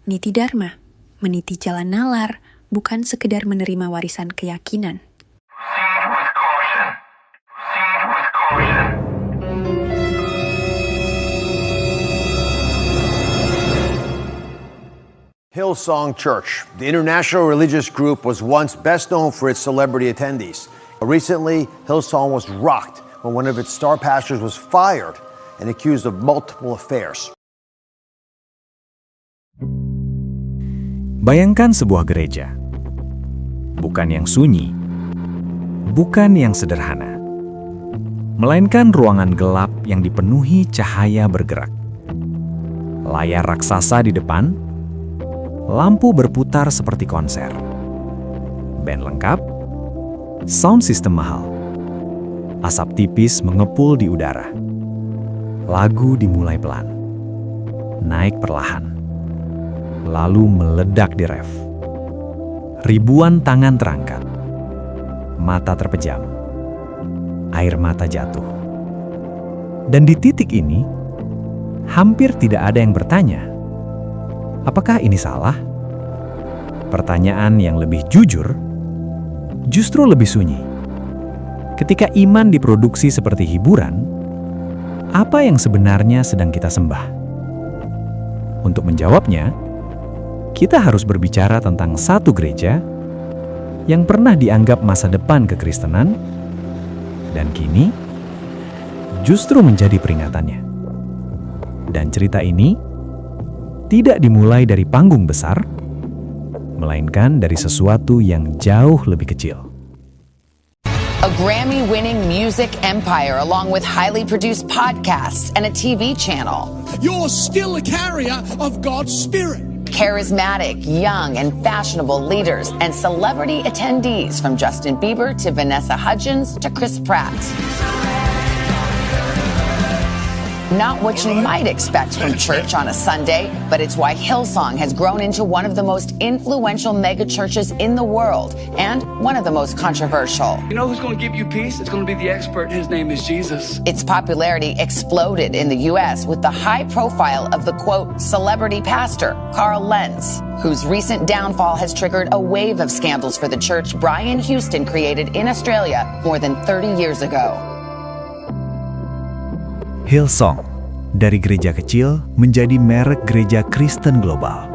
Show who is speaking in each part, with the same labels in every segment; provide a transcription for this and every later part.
Speaker 1: Niti Dharma, meniti jalan nalar, bukan sekedar menerima warisan keyakinan.
Speaker 2: Hillsong Church, the international religious group, was once best known for its celebrity attendees. Recently, Hillsong was rocked when one of its star pastors was fired and accused of multiple affairs.
Speaker 3: Bayangkan sebuah gereja. Bukan yang sunyi, bukan yang sederhana, melainkan ruangan gelap yang dipenuhi cahaya bergerak. Layar raksasa di depan, lampu berputar seperti konser. Band lengkap, sound system mahal. Asap tipis mengepul di udara. Lagu dimulai pelan, naik perlahan, lalu meledak di ref. Ribuan tangan terangkat, mata terpejam, air mata jatuh. Dan di titik ini, hampir tidak ada yang bertanya, apakah ini salah? Pertanyaan yang lebih jujur, justru lebih sunyi. Ketika iman diproduksi seperti hiburan, apa yang sebenarnya sedang kita sembah? Untuk menjawabnya, kita harus berbicara tentang satu gereja yang pernah dianggap masa depan kekristenan, dan kini justru menjadi peringatannya. Dan cerita ini tidak dimulai dari panggung besar, melainkan dari sesuatu yang jauh lebih kecil.
Speaker 4: A Grammy-winning music empire along with highly produced podcasts and a TV channel.
Speaker 5: You're still a carrier of God's Spirit.
Speaker 4: Charismatic, young, and fashionable leaders and celebrity attendees from Justin Bieber to Vanessa Hudgens to Chris Pratt. Not what you might expect from church on a Sunday, but it's why Hillsong has grown into one of the most influential megachurches in the world and one of the most controversial.
Speaker 6: You know who's going to give you peace? It's going to be the expert. His name is Jesus.
Speaker 4: Its popularity exploded in the U.S. with the high profile of the, quote, celebrity pastor, Carl Lentz, whose recent downfall has triggered a wave of scandals for the church Brian Houston created in Australia more than 30 years ago.
Speaker 3: Hillsong, dari gereja kecil menjadi merek gereja Kristen global.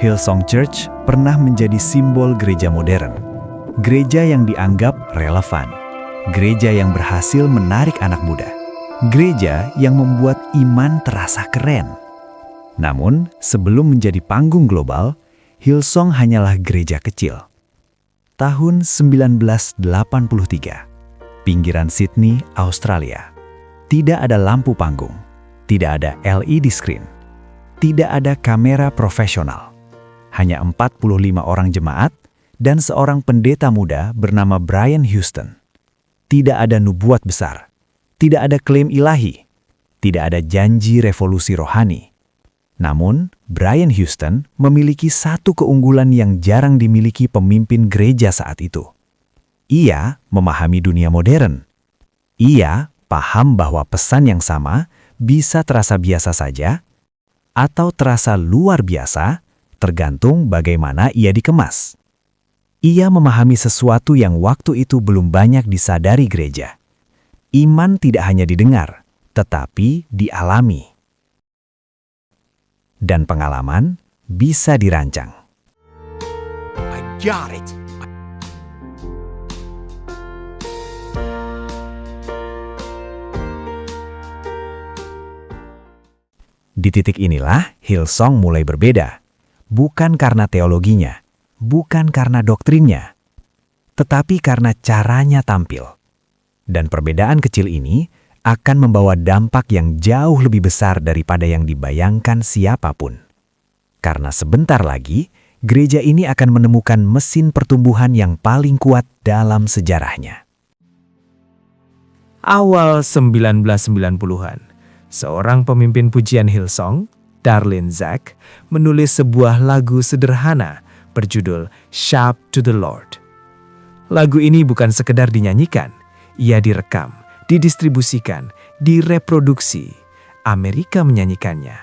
Speaker 3: Hillsong Church pernah menjadi simbol gereja modern. Gereja yang dianggap relevan. Gereja yang berhasil menarik anak muda. Gereja yang membuat iman terasa keren. Namun, sebelum menjadi panggung global, Hillsong hanyalah gereja kecil. Tahun 1983, pinggiran Sydney, Australia. Tidak ada lampu panggung, tidak ada LED screen, tidak ada kamera profesional. Hanya 45 orang jemaat dan seorang pendeta muda bernama Brian Houston. Tidak ada nubuat besar, tidak ada klaim ilahi, tidak ada janji revolusi rohani. Namun, Brian Houston memiliki satu keunggulan yang jarang dimiliki pemimpin gereja saat itu. Ia memahami dunia modern. Ia paham bahwa pesan yang sama bisa terasa biasa saja atau terasa luar biasa, tergantung bagaimana ia dikemas. Ia memahami sesuatu yang waktu itu belum banyak disadari gereja. Iman tidak hanya didengar, tetapi dialami. Dan pengalaman bisa dirancang.
Speaker 5: I got it.
Speaker 3: Di titik inilah Hillsong mulai berbeda. Bukan karena teologinya, bukan karena doktrinnya, tetapi karena caranya tampil. Dan perbedaan kecil ini akan membawa dampak yang jauh lebih besar daripada yang dibayangkan siapapun. Karena sebentar lagi, gereja ini akan menemukan mesin pertumbuhan yang paling kuat dalam sejarahnya.
Speaker 7: Awal 1990-an, seorang pemimpin pujian Hillsong, Darlene Zschech, menulis sebuah lagu sederhana berjudul Shout to the Lord. Lagu ini bukan sekedar dinyanyikan, ia direkam, didistribusikan, direproduksi. Amerika menyanyikannya,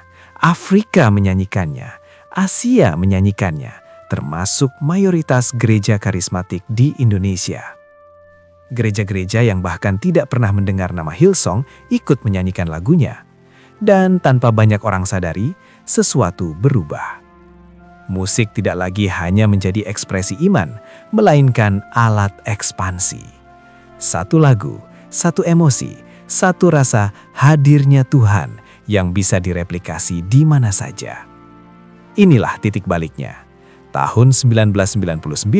Speaker 7: Afrika menyanyikannya, Asia menyanyikannya, termasuk mayoritas gereja karismatik di Indonesia. Gereja-gereja yang bahkan tidak pernah mendengar nama Hillsong ikut menyanyikan lagunya. Dan tanpa banyak orang sadari, sesuatu berubah. Musik tidak lagi hanya menjadi ekspresi iman, melainkan alat ekspansi. Satu lagu, satu emosi, satu rasa hadirnya Tuhan yang bisa direplikasi di mana saja. Inilah titik baliknya. Tahun 1999,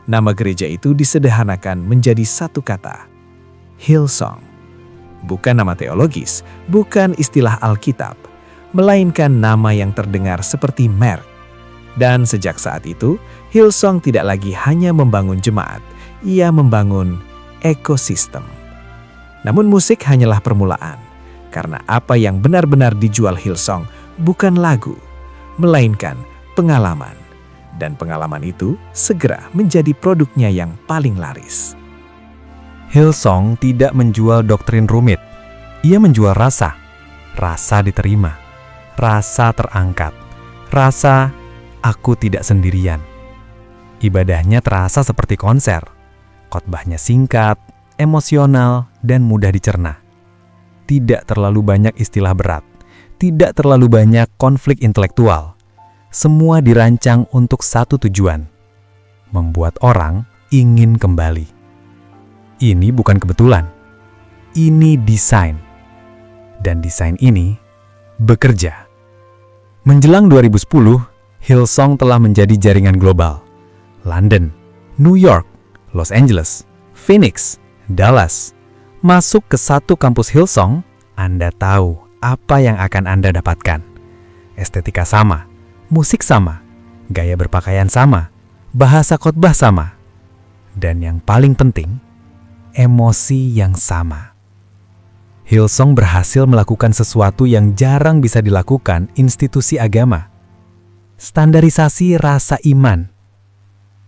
Speaker 7: nama gereja itu disederhanakan menjadi satu kata, Hillsong. Bukan nama teologis, bukan istilah Alkitab, melainkan nama yang terdengar seperti merek. Dan sejak saat itu, Hillsong tidak lagi hanya membangun jemaat, ia membangun ekosistem. Namun musik hanyalah permulaan, karena apa yang benar-benar dijual Hillsong bukan lagu, melainkan pengalaman. Dan pengalaman itu segera menjadi produknya yang paling laris.
Speaker 3: Hillsong tidak menjual doktrin rumit. Ia menjual rasa. Rasa diterima. Rasa terangkat. Rasa aku tidak sendirian. Ibadahnya terasa seperti konser. Khotbahnya singkat, emosional, dan mudah dicerna. Tidak terlalu banyak istilah berat. Tidak terlalu banyak konflik intelektual. Semua dirancang untuk satu tujuan. Membuat orang ingin kembali. Ini bukan kebetulan. Ini desain. Dan desain ini bekerja. Menjelang 2010, Hillsong telah menjadi jaringan global. London, New York, Los Angeles, Phoenix, Dallas. Masuk ke satu kampus Hillsong, Anda tahu apa yang akan Anda dapatkan. Estetika sama, musik sama, gaya berpakaian sama, bahasa khotbah sama. Dan yang paling penting, emosi yang sama. Hillsong berhasil melakukan sesuatu yang jarang bisa dilakukan institusi agama. Standarisasi rasa iman.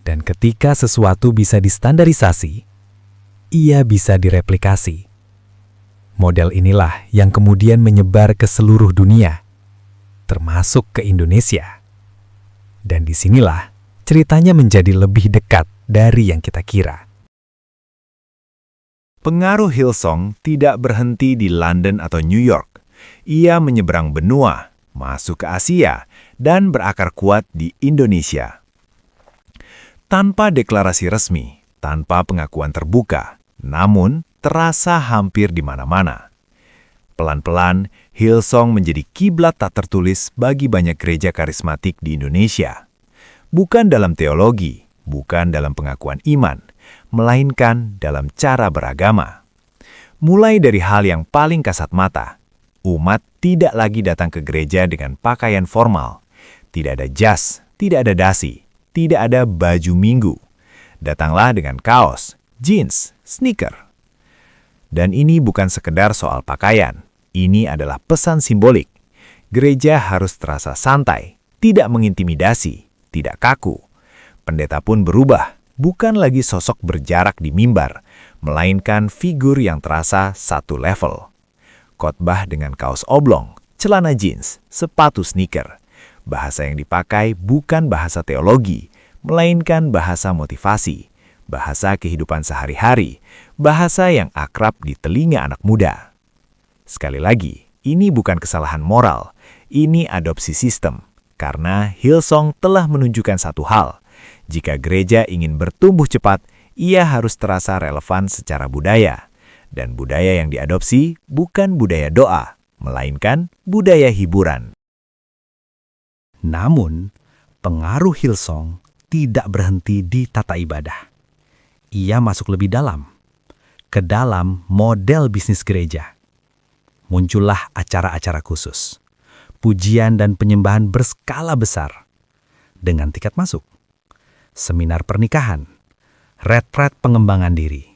Speaker 3: Dan ketika sesuatu bisa distandarisasi, ia bisa direplikasi. Model inilah yang kemudian menyebar ke seluruh dunia, termasuk ke Indonesia. Dan disinilah ceritanya menjadi lebih dekat dari yang kita kira. Pengaruh Hillsong tidak berhenti di London atau New York. Ia menyeberang benua, masuk ke Asia, dan berakar kuat di Indonesia. Tanpa deklarasi resmi, tanpa pengakuan terbuka, namun terasa hampir di mana-mana. Pelan-pelan, Hillsong menjadi kiblat tak tertulis bagi banyak gereja karismatik di Indonesia. Bukan dalam teologi, bukan dalam pengakuan iman, melainkan dalam cara beragama. Mulai dari hal yang paling kasat mata, umat tidak lagi datang ke gereja dengan pakaian formal. Tidak ada jas, tidak ada dasi, tidak ada baju minggu. Datanglah dengan kaos, jeans, sneaker. Dan ini bukan sekedar soal pakaian. Ini adalah pesan simbolik. Gereja harus terasa santai, tidak mengintimidasi, tidak kaku. Pendeta pun berubah, bukan lagi sosok berjarak di mimbar, melainkan figur yang terasa satu level. Khotbah dengan kaos oblong, celana jeans, sepatu sneaker. Bahasa yang dipakai bukan bahasa teologi, melainkan bahasa motivasi, bahasa kehidupan sehari-hari, bahasa yang akrab di telinga anak muda. Sekali lagi, ini bukan kesalahan moral, ini adopsi sistem, karena Hillsong telah menunjukkan satu hal. Jika gereja ingin bertumbuh cepat, ia harus terasa relevan secara budaya. Dan budaya yang diadopsi bukan budaya doa, melainkan budaya hiburan. Namun, pengaruh Hillsong tidak berhenti di tata ibadah. Ia masuk lebih dalam, ke dalam model bisnis gereja. Muncullah acara-acara khusus, pujian dan penyembahan berskala besar, dengan tiket masuk. Seminar pernikahan, retret pengembangan diri,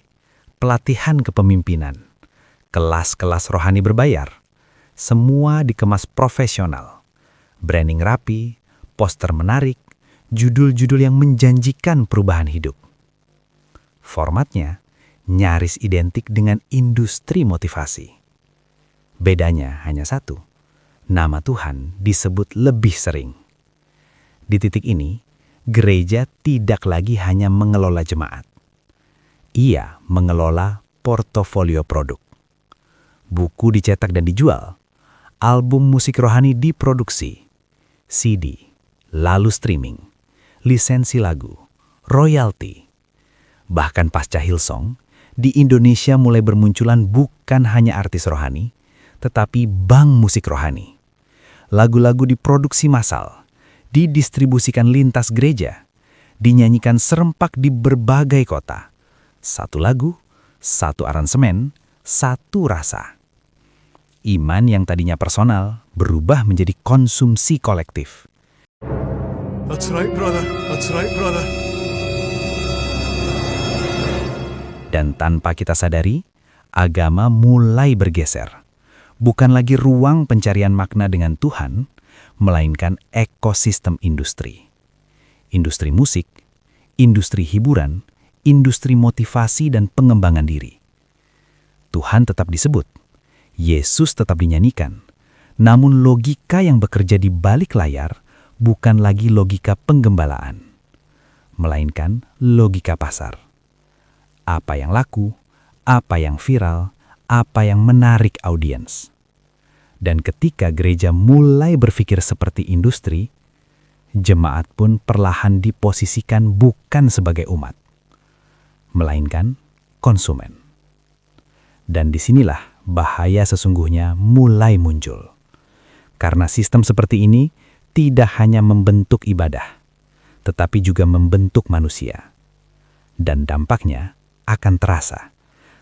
Speaker 3: pelatihan kepemimpinan, kelas-kelas rohani berbayar, semua dikemas profesional. Branding rapi, poster menarik, judul-judul yang menjanjikan perubahan hidup. Formatnya nyaris identik dengan industri motivasi. Bedanya hanya satu, nama Tuhan disebut lebih sering. Di titik ini, gereja tidak lagi hanya mengelola jemaat. Ia mengelola portofolio produk. Buku dicetak dan dijual, album musik rohani diproduksi, CD, lalu streaming, lisensi lagu, royalti. Bahkan pasca Hillsong, di Indonesia mulai bermunculan bukan hanya artis rohani, tetapi bank musik rohani. Lagu-lagu diproduksi massal, didistribusikan lintas gereja, dinyanyikan serempak di berbagai kota. Satu lagu, satu aransemen, satu rasa. Iman yang tadinya personal berubah menjadi konsumsi kolektif.
Speaker 5: That's right, brother. That's right, brother.
Speaker 3: Dan tanpa kita sadari, agama mulai bergeser. Bukan lagi ruang pencarian makna dengan Tuhan, melainkan ekosistem industri. Industri musik, industri hiburan, industri motivasi dan pengembangan diri. Tuhan tetap disebut, Yesus tetap dinyanyikan, namun logika yang bekerja di balik layar bukan lagi logika penggembalaan, melainkan logika pasar. Apa yang laku, apa yang viral, apa yang menarik audiens. Dan ketika gereja mulai berpikir seperti industri, jemaat pun perlahan diposisikan bukan sebagai umat, melainkan konsumen. Dan disinilah bahaya sesungguhnya mulai muncul. Karena sistem seperti ini tidak hanya membentuk ibadah, tetapi juga membentuk manusia. Dan dampaknya akan terasa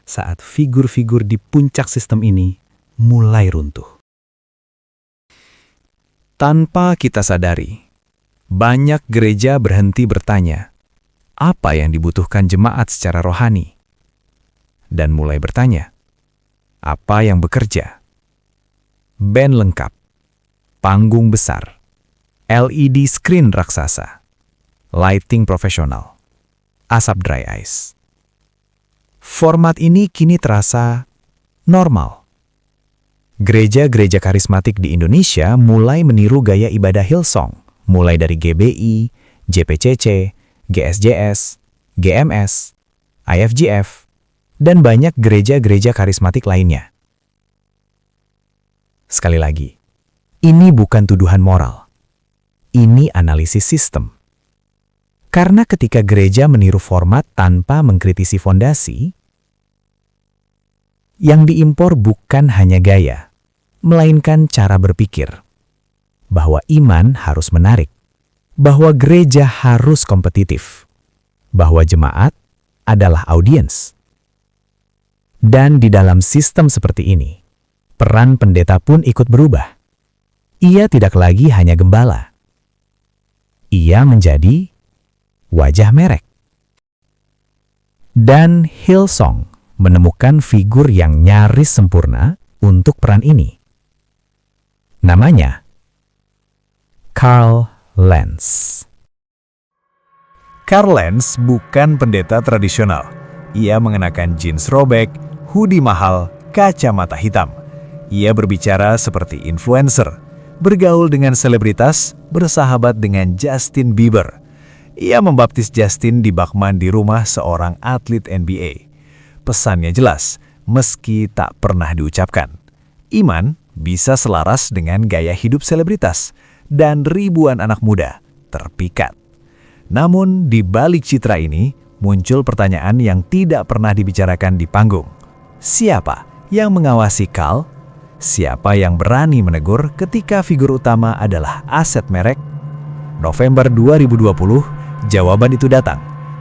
Speaker 3: saat figur-figur di puncak sistem ini mulai runtuh. Tanpa kita sadari, banyak gereja berhenti bertanya, apa yang dibutuhkan jemaat secara rohani? Dan mulai bertanya, apa yang bekerja? Band lengkap, panggung besar, LED screen raksasa, lighting profesional, asap dry ice. Format ini kini terasa normal. Gereja-gereja karismatik di Indonesia mulai meniru gaya ibadah Hillsong, mulai dari GBI, JPCC, GSJS, GMS, IFGF, dan banyak gereja-gereja karismatik lainnya. Sekali lagi, ini bukan tuduhan moral. Ini analisis sistem. Karena ketika gereja meniru format tanpa mengkritisi fondasi, yang diimpor bukan hanya gaya, melainkan cara berpikir. Bahwa iman harus menarik, bahwa gereja harus kompetitif, bahwa jemaat adalah audiens. Dan di dalam sistem seperti ini, peran pendeta pun ikut berubah. Ia tidak lagi hanya gembala. Ia menjadi wajah merek. Dan Hillsong menemukan figur yang nyaris sempurna untuk peran ini. Namanya Carl Lentz. Carl Lentz bukan pendeta tradisional. Ia mengenakan jeans robek, hoodie mahal, kacamata hitam. Ia berbicara seperti influencer, bergaul dengan selebritas, bersahabat dengan Justin Bieber. Ia membaptis Justin di bak mandi rumah seorang atlet NBA. Pesannya jelas, meski tak pernah diucapkan. Iman bisa selaras dengan gaya hidup selebritas, dan ribuan anak muda terpikat. Namun di balik citra ini, muncul pertanyaan yang tidak pernah dibicarakan di panggung. Siapa yang mengawasi Carl? Siapa yang berani menegur ketika figur utama adalah aset merek? November 2020, jawaban itu datang.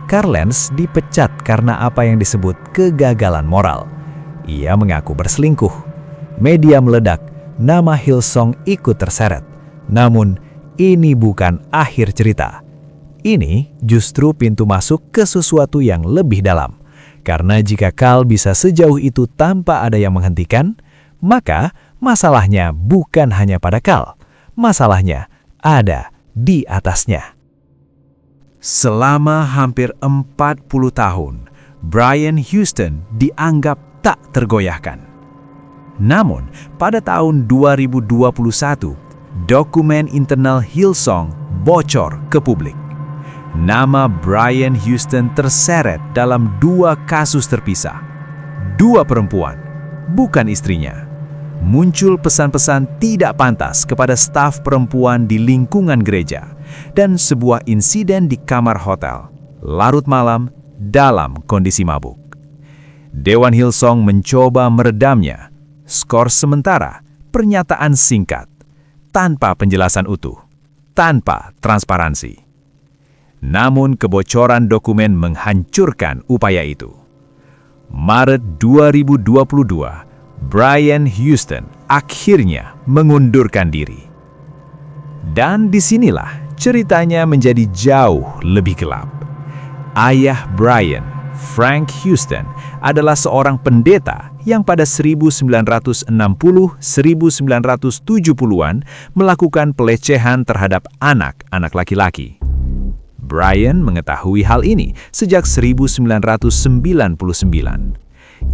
Speaker 3: Carl Lentz dipecat karena apa yang disebut kegagalan moral. Ia mengaku berselingkuh. Media meledak, nama Hillsong ikut terseret. Namun, ini bukan akhir cerita. Ini justru pintu masuk ke sesuatu yang lebih dalam. Karena jika Carl bisa sejauh itu tanpa ada yang menghentikan, maka masalahnya bukan hanya pada Carl. Masalahnya ada di atasnya. Selama hampir 40 tahun, Brian Houston dianggap tak tergoyahkan. Namun, pada tahun 2021, dokumen internal Hillsong bocor ke publik. Nama Brian Houston terseret dalam 2 kasus terpisah. 2 perempuan, bukan istrinya. Muncul pesan-pesan tidak pantas kepada staf perempuan di lingkungan gereja, dan sebuah insiden di kamar hotel, larut malam dalam kondisi mabuk. Dewan Hillsong mencoba meredamnya, skor sementara, pernyataan singkat, tanpa penjelasan utuh, tanpa transparansi. Namun kebocoran dokumen menghancurkan upaya itu. Maret 2022, Brian Houston akhirnya mengundurkan diri. Dan disinilah ceritanya menjadi jauh lebih gelap. Ayah Brian, Frank Houston, adalah seorang pendeta yang pada 1960-1970-an melakukan pelecehan terhadap anak-anak laki-laki. Brian mengetahui hal ini sejak 1999.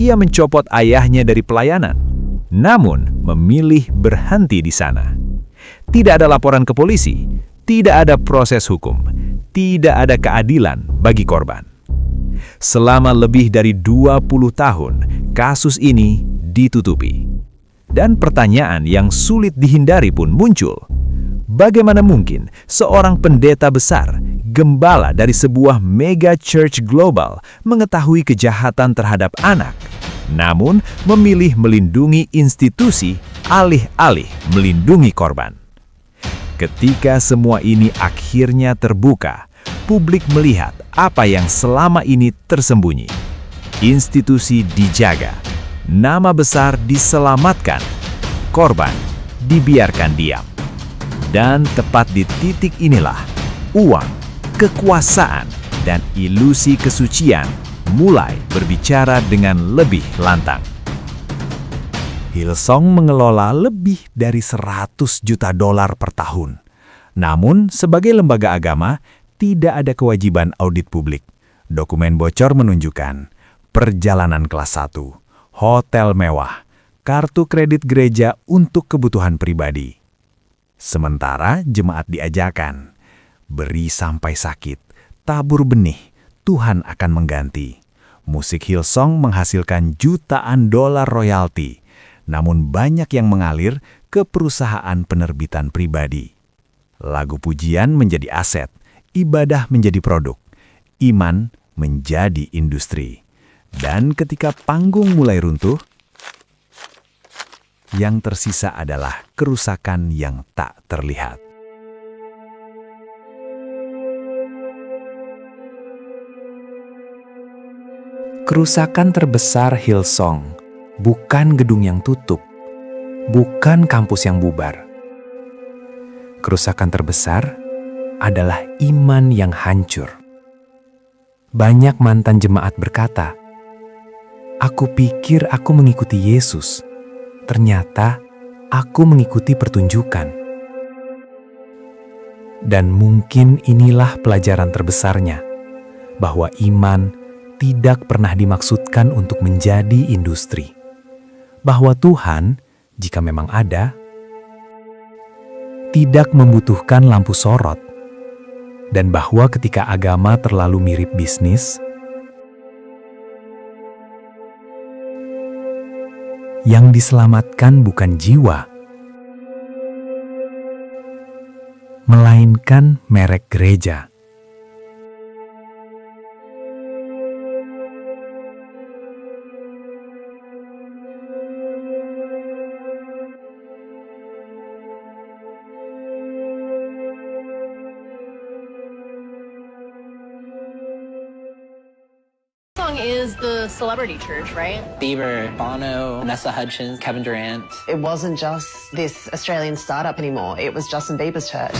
Speaker 3: Ia mencopot ayahnya dari pelayanan, namun memilih berhenti di sana. Tidak ada laporan ke polisi, tidak ada proses hukum, tidak ada keadilan bagi korban. Selama lebih dari 20 tahun, kasus ini ditutupi. Dan pertanyaan yang sulit dihindari pun muncul. Bagaimana mungkin seorang pendeta besar, gembala dari sebuah mega church global, mengetahui kejahatan terhadap anak, namun memilih melindungi institusi alih-alih melindungi korban? Ketika semua ini akhirnya terbuka, publik melihat apa yang selama ini tersembunyi. Institusi dijaga, nama besar diselamatkan, korban dibiarkan diam. Dan tepat di titik inilah, uang, kekuasaan, dan ilusi kesucian mulai berbicara dengan lebih lantang. Hillsong mengelola lebih dari $100 juta per tahun. Namun, sebagai lembaga agama, tidak ada kewajiban audit publik. Dokumen bocor menunjukkan perjalanan kelas 1, hotel mewah, kartu kredit gereja untuk kebutuhan pribadi. Sementara jemaat diajarkan, beri sampai sakit, tabur benih, Tuhan akan mengganti. Musik Hillsong menghasilkan jutaan dolar royalti, namun banyak yang mengalir ke perusahaan penerbitan pribadi. Lagu pujian menjadi aset, ibadah menjadi produk, iman menjadi industri. Dan ketika panggung mulai runtuh, yang tersisa adalah kerusakan yang tak terlihat. Kerusakan terbesar Hillsong bukan gedung yang tutup, bukan kampus yang bubar. Kerusakan terbesar adalah iman yang hancur. Banyak mantan jemaat berkata, "Aku pikir aku mengikuti Yesus. Ternyata aku mengikuti pertunjukan." Dan mungkin inilah pelajaran terbesarnya, bahwa iman tidak pernah dimaksudkan untuk menjadi industri. Bahwa Tuhan, jika memang ada, tidak membutuhkan lampu sorot. Dan bahwa ketika agama terlalu mirip bisnis, yang diselamatkan bukan jiwa, melainkan merek gereja.
Speaker 8: Is the celebrity church, right?
Speaker 9: Bieber, Bono, Vanessa Hudgens, Kevin Durant.
Speaker 10: It wasn't just this Australian startup anymore. It was Justin Bieber's church.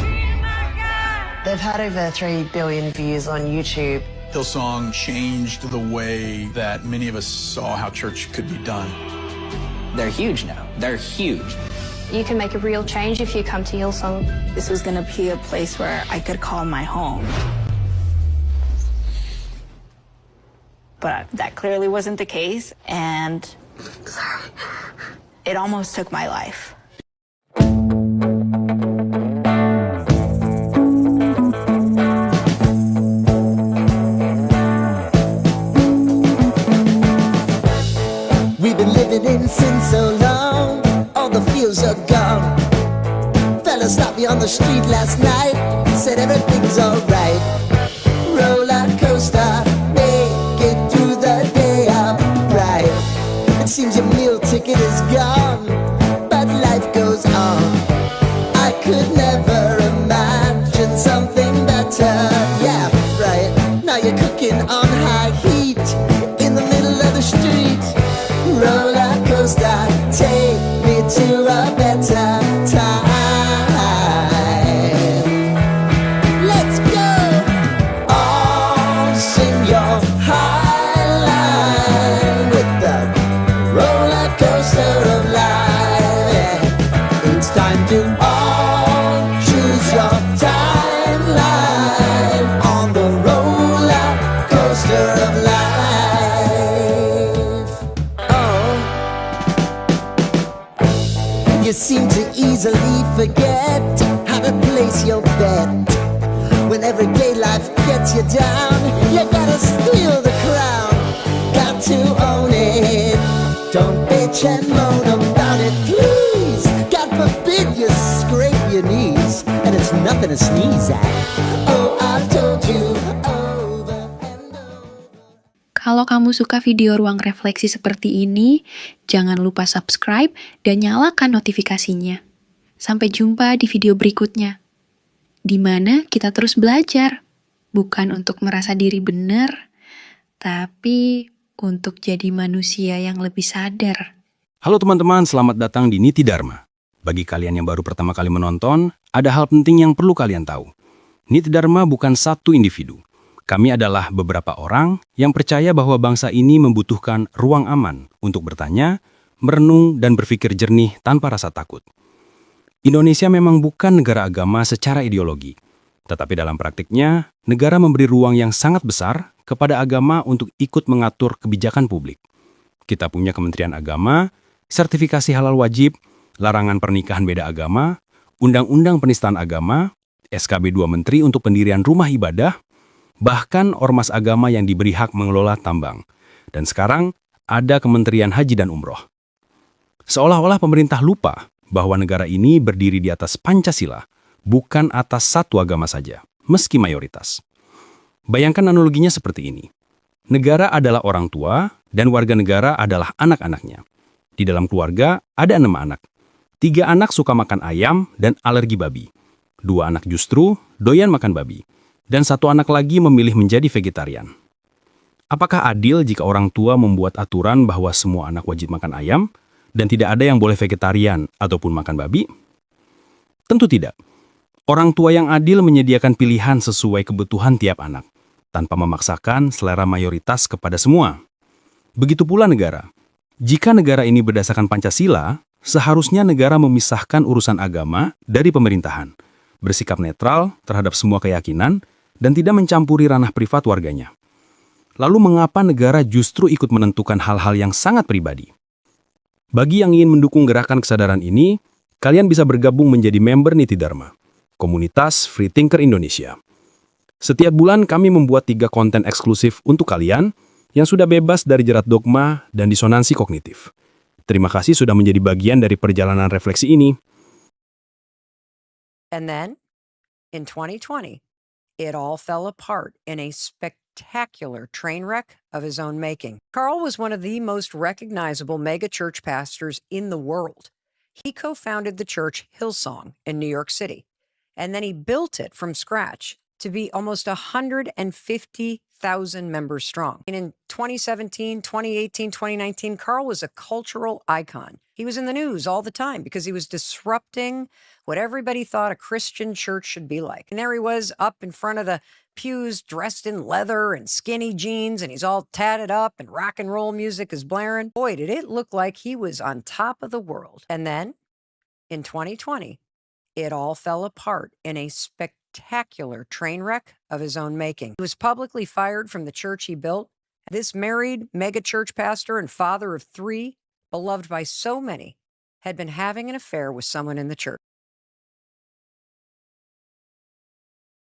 Speaker 10: They've had over 3 billion views on YouTube.
Speaker 5: Hillsong changed the way that many of us saw how church could be done.
Speaker 9: They're huge now. They're huge.
Speaker 8: You can make a real change if you come to Hillsong.
Speaker 11: This was going to be a place where I could call my home. But that clearly wasn't the case, and it almost took my life.
Speaker 12: everything's alright. Roller coaster, make it through the day upright. It seems your meal ticket is gone, but life goes on. I could never imagine something better. Yeah, right. Now you're cooking on high heat in the middle of the street. Roller coaster, take me to a better time. Let's go. All sing your high line with the roller coaster of life. Yeah. It's time to all choose your timeline on the roller coaster of life. Oh, you seem to easily forget how to place your bet. When everyday life gets you down, you gotta steal the crown. Got to own it. Don't bitch and moan about it, please. God forbid you scrape your knees, and it's nothing to sneeze at. Oh, I've told you over and over.
Speaker 1: Kalau kamu suka video Ruang Refleksi seperti ini, jangan lupa subscribe dan nyalakan notifikasinya. Sampai jumpa di video berikutnya, di mana kita terus belajar, bukan untuk merasa diri benar, tapi untuk jadi manusia yang lebih sadar.
Speaker 13: Halo teman-teman, selamat datang di Niti Dharma. Bagi kalian yang baru pertama kali menonton, ada hal penting yang perlu kalian tahu. Niti Dharma bukan satu individu. Kami adalah beberapa orang yang percaya bahwa bangsa ini membutuhkan ruang aman untuk bertanya, merenung, dan berpikir jernih tanpa rasa takut. Indonesia memang bukan negara agama secara ideologi, tetapi dalam praktiknya, negara memberi ruang yang sangat besar kepada agama untuk ikut mengatur kebijakan publik. Kita punya Kementerian Agama, sertifikasi halal wajib, larangan pernikahan beda agama, undang-undang penistaan agama, SKB 2 Menteri untuk pendirian rumah ibadah, bahkan ormas agama yang diberi hak mengelola tambang. Dan sekarang ada Kementerian Haji dan Umroh. Seolah-olah pemerintah lupa bahwa negara ini berdiri di atas Pancasila, bukan atas satu agama saja, meski mayoritas. Bayangkan analoginya seperti ini. Negara adalah orang tua, dan warga negara adalah anak-anaknya. Di dalam keluarga ada 6 anak. 3 anak suka makan ayam dan alergi babi. 2 anak justru doyan makan babi. Dan 1 anak lagi memilih menjadi vegetarian. Apakah adil jika orang tua membuat aturan bahwa semua anak wajib makan ayam, dan tidak ada yang boleh vegetarian ataupun makan babi? Tentu tidak. Orang tua yang adil menyediakan pilihan sesuai kebutuhan tiap anak, tanpa memaksakan selera mayoritas kepada semua. Begitu pula negara. Jika negara ini berdasarkan Pancasila, seharusnya negara memisahkan urusan agama dari pemerintahan, bersikap netral terhadap semua keyakinan, dan tidak mencampuri ranah privat warganya. Lalu mengapa negara justru ikut menentukan hal-hal yang sangat pribadi? Bagi yang ingin mendukung gerakan kesadaran ini, kalian bisa bergabung menjadi member Niti Dharma, komunitas Free Thinker Indonesia. Setiap bulan kami membuat 3 konten eksklusif untuk kalian yang sudah bebas dari jerat dogma dan disonansi kognitif. Terima kasih sudah menjadi bagian dari perjalanan refleksi ini.
Speaker 14: And then, in 2020, it all fell apart in a spectacular train wreck of his own making. Carl was one of the most recognizable megachurch pastors in the world. He co-founded the church Hillsong in New York City, and then he built it from scratch to be almost 150,000 members strong. And in 2017, 2018, 2019, Carl was a cultural icon. He was in the news all the time because he was disrupting what everybody thought a Christian church should be like. And there he was up in front of the pews dressed in leather and skinny jeans, and he's all tatted up and rock and roll music is blaring. Boy, did it look like he was on top of the world. And then, in 2020, it all fell apart in a spectacular train wreck of his own making. He was publicly fired from the church he built. This married megachurch pastor and father of 3, beloved by so many, had been having an affair with someone in the church.